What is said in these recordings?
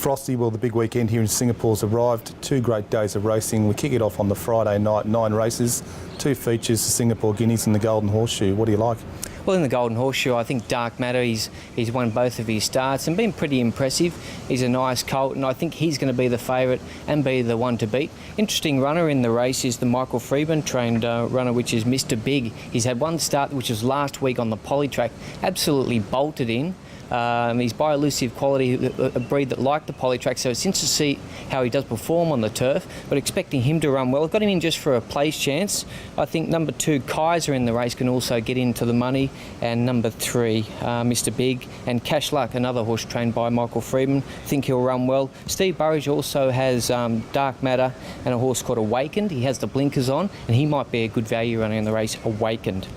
Frosty, well, the big weekend here in Singapore's arrived. 2 great days of racing. We kick it off on the Friday night, 9 races, 2 features, the Singapore Guineas and the Golden Horseshoe. What do you like? Well, in the Golden Horseshoe, I think Dark Matter, he's won both of his starts and been pretty impressive. He's a nice colt, and I think he's going to be the favourite and be the one to beat. Interesting runner in the race is the Michael Freeman trained runner, which is Mr. Big. He's had one start, which was last week on the poly track, absolutely bolted in. He's by elusive quality, a breed that like the poly track, so it's interesting to see how he does perform on the turf, but expecting him to run well. I've got him in just for a place chance. I think number 2, Kaiser in the race, can also get into the money, and number 3, Mr. Big, and Cash Luck, another horse trained by Michael Freeman. I think he'll run well. Steve Burridge also has Dark Matter and a horse called Awakened. He has the blinkers on, and he might be a good value runner in the race, Awakened.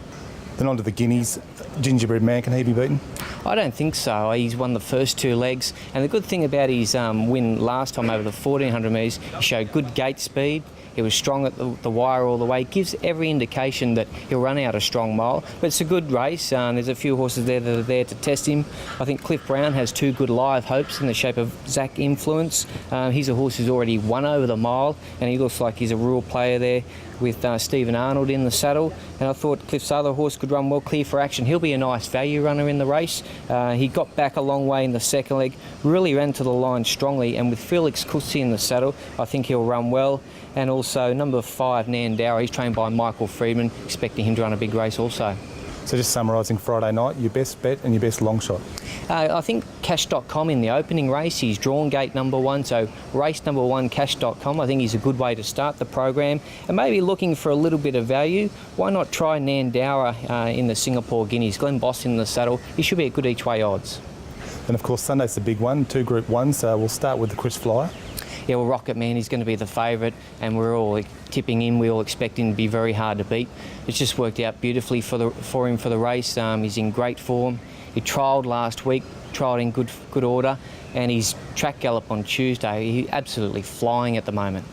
Then on to the Guineas. Gingerbread Man, can he be beaten? I don't think so. He's won the first 2 legs, and the good thing about his win last time over the 1400 metres, he showed good gate speed. He was strong at the wire all the way. Gives every indication that he'll run out a strong mile. But it's a good race. There's a few horses there that are there to test him. I think Cliff Brown has 2 good live hopes in the shape of Zach Influence. He's a horse who's already won over the mile, and he looks like he's a real player there with Stephen Arnold in the saddle. And I thought Cliff's other horse could run well, Clear for Action. He'll be a nice value runner in the race. He got back a long way in the second leg, really ran to the line strongly, and with Felix Kusi in the saddle, I think he'll run well. And also number 5, Nandower, he's trained by Michael Freeman, expecting him to run a big race also. So just summarising Friday night, your best bet and your best long shot? I think Cash.com in the opening race, he's drawn gate number 1, so race number 1, Cash.com, I think he's a good way to start the program. And maybe looking for a little bit of value, why not try Nandower in the Singapore Guineas? Glenn Boss in the saddle, he should be at good each way odds. And of course Sunday's the big one, 2 Group 1s, so we'll start with the Kris Flyer. Yeah, well, Rocket Man, he's going to be the favourite, and we're all tipping him. We all expect him to be very hard to beat. It's just worked out beautifully for him for the race. He's in great form. He trialled last week, trialled in good order, and his track gallop on Tuesday, he's absolutely flying at the moment.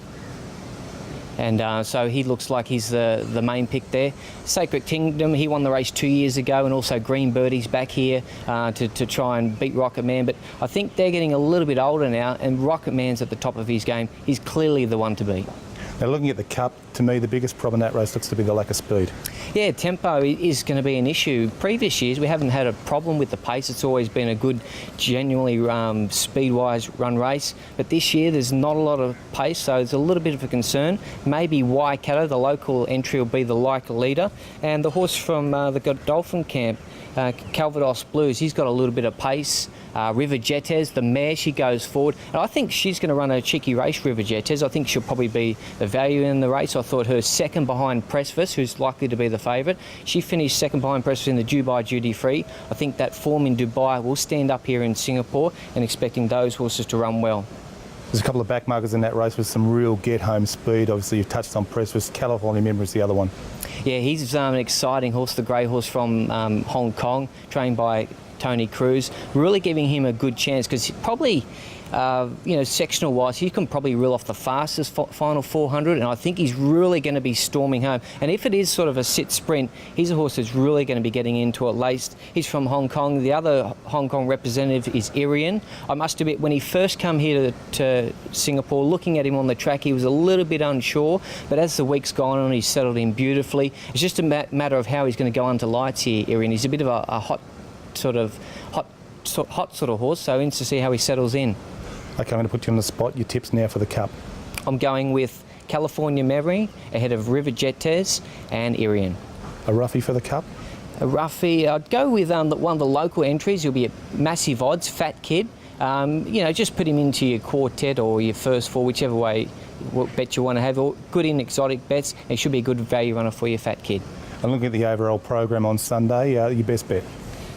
And so he looks like he's the main pick there. Sacred Kingdom, he won the race 2 years ago, and also Green Birdie's back here to try and beat Rocket Man. But I think they're getting a little bit older now, and Rocket Man's at the top of his game. He's clearly the one to beat. Now looking at the Cup, to me the biggest problem in that race looks to be the lack of speed. Yeah, tempo is going to be an issue. Previous years we haven't had a problem with the pace. It's always been a good, genuinely speed-wise run race. But this year there's not a lot of pace, so it's a little bit of a concern. Maybe Waikato, the local entry, will be the like leader. And the horse from the Godolphin camp, Calvados Blues, he's got a little bit of pace. River Jetes, the mare, she goes forward, and I think she's going to run a cheeky race, River Jetes. I think she'll probably be the value in the race. I thought her second behind Pressvis, who's likely to be the favourite. She finished second behind Pressvis in the Dubai Duty Free. I think that form in Dubai will stand up here in Singapore, and expecting those horses to run well. There's a couple of backmarkers in that race with some real get-home speed. Obviously you've touched on Pressvis. California Member is the other one. Yeah, he's an exciting horse, the grey horse from Hong Kong, trained by Tony Cruz, really giving him a good chance, because probably, sectional wise, he can probably reel off the fastest final 400, and I think he's really going to be storming home. And if it is sort of a sit sprint, he's a horse that's really going to be getting into it laced. He's from Hong Kong. The other Hong Kong representative is Irian. I must admit, when he first come here to Singapore, looking at him on the track, he was a little bit unsure, but as the week's gone on, he's settled in beautifully. It's just a matter of how he's going to go under lights here, Irian. He's a bit of a hot sort of horse, so interesting to see how he settles in. Okay, I'm going to put you on the spot. Your tips now for the Cup. I'm going with California Memory ahead of River Jetes and Irian. A roughie for the Cup? A roughie, I'd go with one of the local entries. He'll be at massive odds, Fat Kid. Just put him into your quartet or your first 4, whichever way what bet you want to have. Good in exotic bets. He should be a good value runner for your Fat Kid. And looking at the overall program on Sunday, your best bet?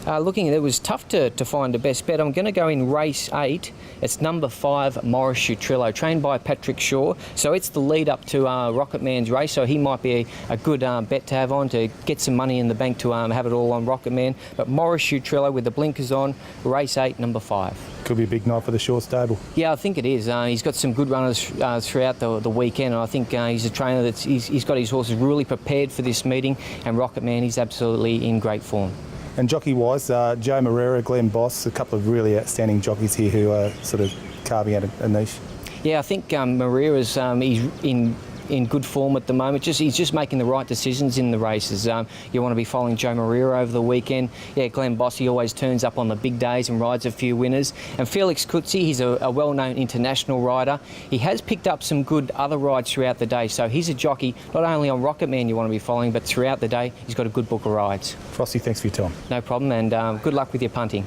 Looking at it, was tough to find a best bet. I'm going to go in race 8. It's number 5, Horseshoe Trillo, trained by Patrick Shaw. So it's the lead up to Rocket Man's race, so he might be a good bet to have on to get some money in the bank to have it all on Rocket Man. But Horseshoe Trillo with the blinkers on, race 8, number 5. Could be a big night for the Shaw stable. Yeah, I think it is. He's got some good runners throughout the weekend, and I think he's a trainer that's he's got his horses really prepared for this meeting, and Rocket Man, he's absolutely in great form. And jockey-wise, Joe Moreira, Glenn Boss, a couple of really outstanding jockeys here who are sort of carving out a niche? Yeah, I think Maria's he's in good form at the moment. He's just making the right decisions in the races. You want to be following Joe Maria over the weekend. Yeah, Glenn Bossy always turns up on the big days and rides a few winners. And Felix Kutzi, he's a well-known international rider. He has picked up some good other rides throughout the day. So he's a jockey, not only on Rocket Man you want to be following, but throughout the day he's got a good book of rides. Frosty, thanks for your time. No problem, and good luck with your punting.